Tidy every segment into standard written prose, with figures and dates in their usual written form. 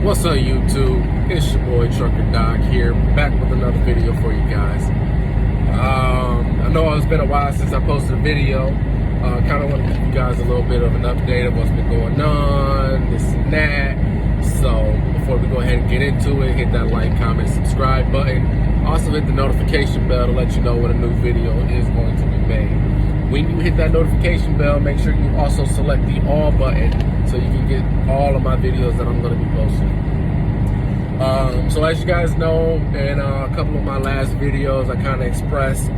What's up, YouTube? It's your boy Trucker Doc here, back with another video for you guys. I know it's been a while since I posted a video. Kind of want to give you guys a little bit of an update of what's been going on, this and that. So before we go ahead and get into it, hit that like, comment, subscribe button. Also hit the notification bell to let you know when a new video is going to be made. When you hit that notification bell, make sure you also select the all button so you can get all of my videos that I'm going to be posting. So as you guys know, in a couple of my last videos, I kind of expressed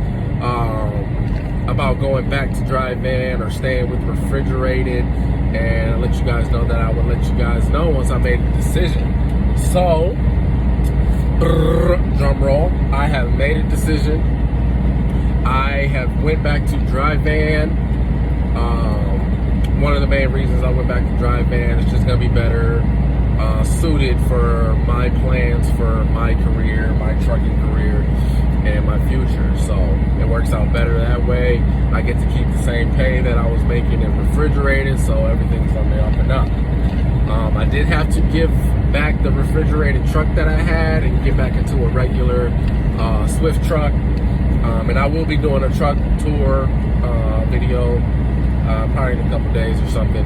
about going back to dry van or staying with refrigerated, and I let you guys know that I would let you guys know once I made a decision. So, drum roll, I have made a decision. I have went back to dry van. One of the main reasons I went back to dry van is just going to be better suited for my plans for my career, my trucking career, and my future. So it works out better that way. I get to keep the same pay that I was making in refrigerated, so everything's on the up and up. I did have to give back the refrigerated truck that I had and get back into a regular Swift truck. And I will be doing a truck tour video probably in a couple days or something.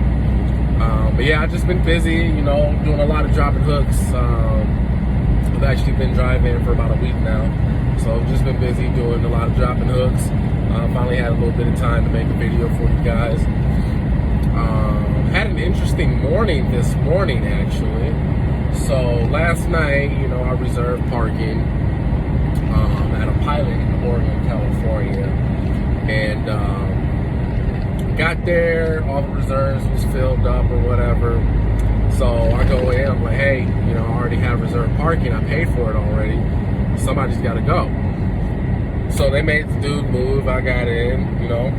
But yeah, I've just been busy, you know, doing a lot of dropping hooks. I've actually been driving for about a week now. So I've just been busy doing a lot of dropping hooks. Finally had a little bit of time to make a video for you guys. Had an interesting morning this morning, actually. So last night, you know, I reserved parking at a Pilot in Oregon, California, and got there, all the reserves was filled up or whatever. So I go in, I'm like, hey, you know, I already have reserved parking, I paid for it already, somebody's got to go. So they made the dude move, I got in, you know.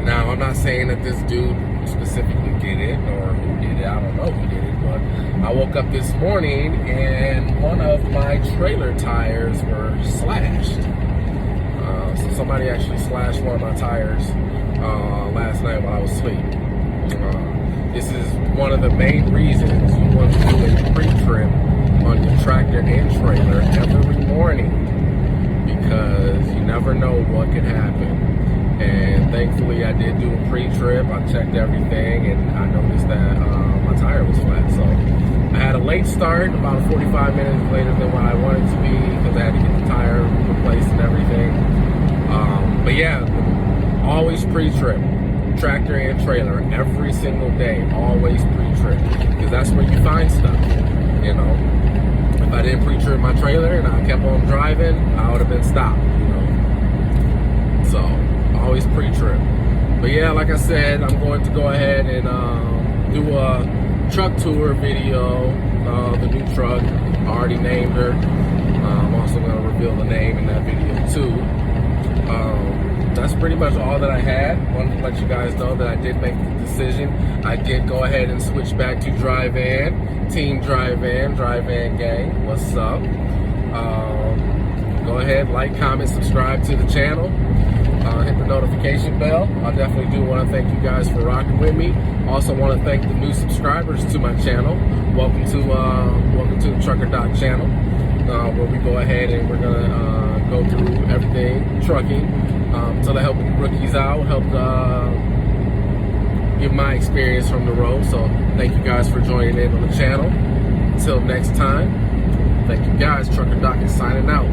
Now I'm not saying that this dude specifically did it or who did it, I don't know who did it, but I woke up this morning and one of my trailer tires were slashed. So somebody actually slashed one of my tires last night while I was asleep. This is one of the main reasons you want to do a pre-trip on your tractor and trailer every morning, because you never know what could happen. And thankfully I did do a pre-trip. I checked everything and I noticed that my tire was flat. So I had a late start, about 45 minutes later than what I wanted to be, because I had to get the tire replaced and everything. But yeah, always pre-trip, tractor and trailer, every single day, always pre-trip, because that's where you find stuff, you know. If I didn't pre-trip my trailer and I kept on driving, I would have been stopped, you know. So always pre-trip. But yeah, like I said, I'm going to go ahead and do a truck tour video. The new truck, I already named her. I'm also going to reveal the name in that video too. That's pretty much all that I had. Wanted to let you guys know that I did make the decision. I did go ahead and switch back to dry van, team dry van gang. What's up? Go ahead, like, comment, subscribe to the channel. Hit the notification bell. I definitely do want to thank you guys for rocking with me. Also want to thank the new subscribers to my channel. Welcome to the Trucker Doc channel, where we go ahead and we're gonna go through everything trucking. So to help rookies out, help give my experience from the road. So thank you guys for joining in on the channel. Until next time, thank you guys. Trucker Doc is signing out.